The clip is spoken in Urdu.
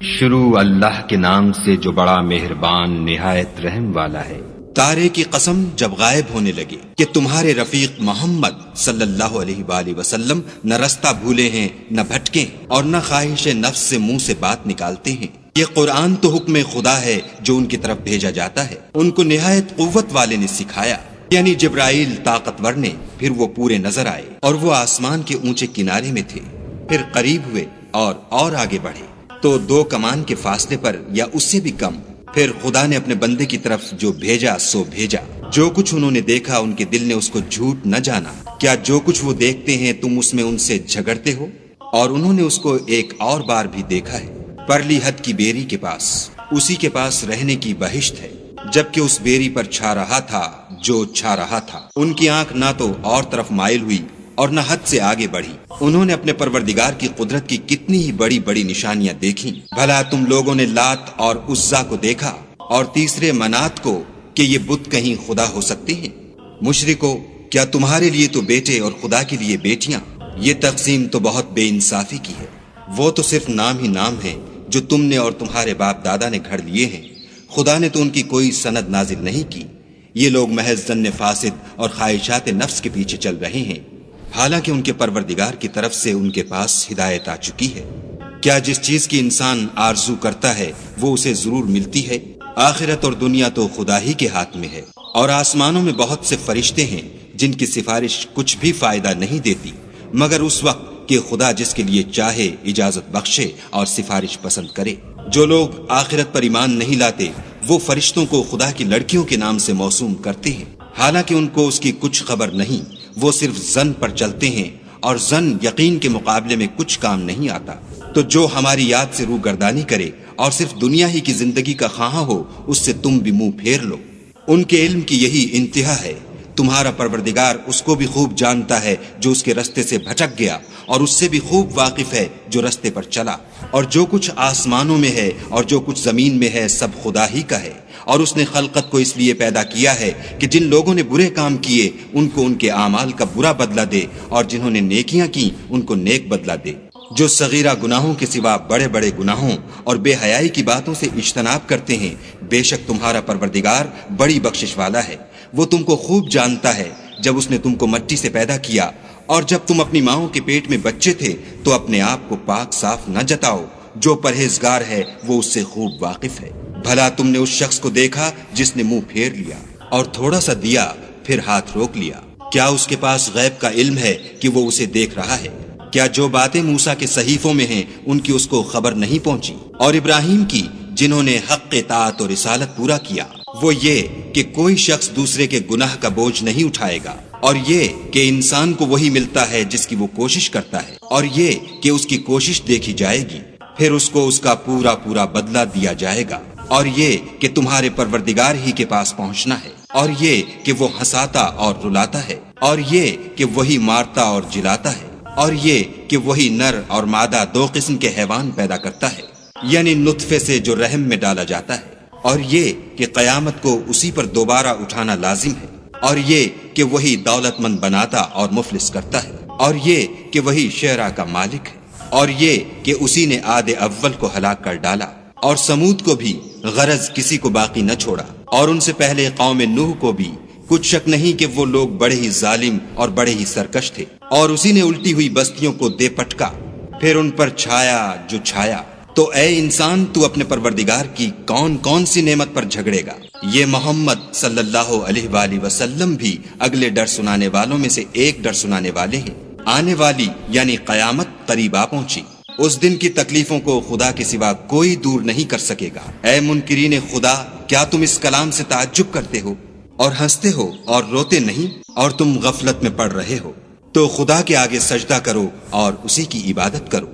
شروع اللہ کے نام سے جو بڑا مہربان نہایت رحم والا ہے۔ تارے کی قسم جب غائب ہونے لگے کہ تمہارے رفیق محمد صلی اللہ علیہ وآلہ وسلم نہ رستہ بھولے ہیں نہ بھٹکے اور نہ خواہش نفس سے منہ سے بات نکالتے ہیں۔ یہ قرآن تو حکم خدا ہے جو ان کی طرف بھیجا جاتا ہے، ان کو نہایت قوت والے نے سکھایا، یعنی جبرائیل طاقتور نے۔ پھر وہ پورے نظر آئے اور وہ آسمان کے اونچے کنارے میں تھے، پھر قریب ہوئے اور آگے بڑھے تو 2 کمان کے فاصلے پر یا اس سے بھی کم۔ پھر خدا نے اپنے بندے کی طرف جو بھیجا سو بھیجا۔ جو کچھ انہوں نے دیکھا ان کے دل نے اس کو جھوٹ نہ جانا۔ کیا جو کچھ وہ دیکھتے ہیں تم اس میں ان سے جھگڑتے ہو؟ اور انہوں نے اس کو ایک اور بار بھی دیکھا ہے، پرلی حد کی بیری کے پاس، اسی کے پاس رہنے کی بہشت ہے، جبکہ اس بیری پر چھا رہا تھا جو چھا رہا تھا۔ ان کی آنکھ نہ تو اور طرف مائل ہوئی اور نہ حد سے آگے بڑھی۔ انہوں نے اپنے پروردگار کی قدرت کی کتنی ہی بڑی بڑی نشانیاں دیکھیں۔ بھلا تم لوگوں نے لات اور عزا کو دیکھا اور تیسرے منات کو کہ یہ بت کہیں خدا ہو سکتے ہیں؟ مشرکو، کیا تمہارے لیے تو بیٹے اور خدا کے لیے بیٹیاں؟ یہ تقسیم تو بہت بے انصافی کی ہے۔ وہ تو صرف نام ہی نام ہے جو تم نے اور تمہارے باپ دادا نے گھڑ لیے ہیں، خدا نے تو ان کی کوئی سند نازل نہیں کی۔ یہ لوگ محض ظن فاسد اور خواہشات نفس کے پیچھے چل رہے ہیں، حالانکہ ان کے پروردگار کی طرف سے ان کے پاس ہدایت آ چکی ہے۔ کیا جس چیز کی انسان آرزو کرتا ہے وہ اسے ضرور ملتی ہے؟ آخرت اور دنیا تو خدا ہی کے ہاتھ میں ہے، اور آسمانوں میں بہت سے فرشتے ہیں جن کی سفارش کچھ بھی فائدہ نہیں دیتی مگر اس وقت کہ خدا جس کے لیے چاہے اجازت بخشے اور سفارش پسند کرے۔ جو لوگ آخرت پر ایمان نہیں لاتے وہ فرشتوں کو خدا کی لڑکیوں کے نام سے موسوم کرتے ہیں، حالانکہ ان کو اس کی کچھ خبر نہیں، وہ صرف ظن پر چلتے ہیں اور ظن یقین کے مقابلے میں کچھ کام نہیں آتا۔ تو جو ہماری یاد سے روگردانی کرے اور صرف دنیا ہی کی زندگی کا خواہاں ہو اس سے تم بھی منہ پھیر لو۔ ان کے علم کی یہی انتہا ہے۔ تمہارا پروردگار اس کو بھی خوب جانتا ہے جو اس کے رستے سے بھٹک گیا، اور اس سے بھی خوب واقف ہے جو رستے پر چلا۔ اور جو کچھ آسمانوں میں ہے اور جو کچھ زمین میں ہے سب خدا ہی کا ہے، اور اس نے خلقت کو اس لیے پیدا کیا ہے کہ جن لوگوں نے برے کام کیے ان کو ان کے اعمال کا برا بدلہ دے، اور جنہوں نے نیکیاں کی ان کو نیک بدلہ دے۔ جو صغیرہ گناہوں کے سوا بڑے بڑے گناہوں اور بے حیائی کی باتوں سے اجتناب کرتے ہیں، بے شک تمہارا پروردگار بڑی بخشش والا ہے۔ وہ تم کو خوب جانتا ہے جب اس نے تم کو مٹی سے پیدا کیا، اور جب تم اپنی ماؤں کے پیٹ میں بچے تھے تو اپنے آپ کو پاک صاف نہ جتاؤ۔ جو پرہیزگار ہے وہ اس سے خوب واقف ہے۔ بھلا تم نے اس شخص کو دیکھا جس نے منہ پھیر لیا اور تھوڑا سا دیا پھر ہاتھ روک لیا؟ کیا اس کے پاس غیب کا علم ہے کہ وہ اسے دیکھ رہا ہے؟ کیا جو باتیں موسیٰ کے صحیفوں میں ہیں ان کی اس کو خبر نہیں پہنچی؟ اور ابراہیم کی جنہوں نے حق اطاعت اور رسالت پورا کیا، وہ یہ کہ کوئی شخص دوسرے کے گناہ کا بوجھ نہیں اٹھائے گا، اور یہ کہ انسان کو وہی ملتا ہے جس کی وہ کوشش کرتا ہے، اور یہ کہ اس کی کوشش دیکھی جائے گی، پھر اس کو اس کا پورا پورا بدلہ دیا جائے گا، اور یہ کہ تمہارے پروردگار ہی کے پاس پہنچنا ہے، اور یہ کہ وہ ہنساتا اور رلاتا ہے، اور یہ کہ وہی مارتا اور جلاتا ہے، اور یہ کہ وہی نر اور مادہ 2 قسم کے حیوان پیدا کرتا ہے، یعنی نطفے سے جو رحم میں ڈالا جاتا ہے، اور یہ کہ قیامت کو اسی پر دوبارہ اٹھانا لازم ہے، اور یہ کہ وہی دولت مند بناتا اور مفلس کرتا ہے، اور یہ کہ وہی شعراء کا مالک ہے، اور یہ کہ اسی نے عاد اول کو ہلاک کر ڈالا، اور سمود کو بھی غرض کسی کو باقی نہ چھوڑا، اور ان سے پہلے قوم نوح کو بھی۔ کچھ شک نہیں کہ وہ لوگ بڑے ہی ظالم اور بڑے ہی سرکش تھے، اور اسی نے الٹی ہوئی بستیوں کو دے پٹکا، پھر ان پر چھایا جو چھایا۔ تو اے انسان، تو اپنے پروردگار کی کون کون سی نعمت پر جھگڑے گا؟ یہ محمد صلی اللہ علیہ وآلہ وسلم بھی اگلے ڈر سنانے والوں میں سے ایک ڈر سنانے والے ہیں۔ آنے والی یعنی قیامت قریب آ پہنچی، اس دن کی تکلیفوں کو خدا کے سوا کوئی دور نہیں کر سکے گا۔ اے منکرین خدا، کیا تم اس کلام سے تعجب کرتے ہو اور ہنستے ہو اور روتے نہیں، اور تم غفلت میں پڑ رہے ہو؟ تو خدا کے آگے سجدہ کرو اور اسی کی عبادت کرو۔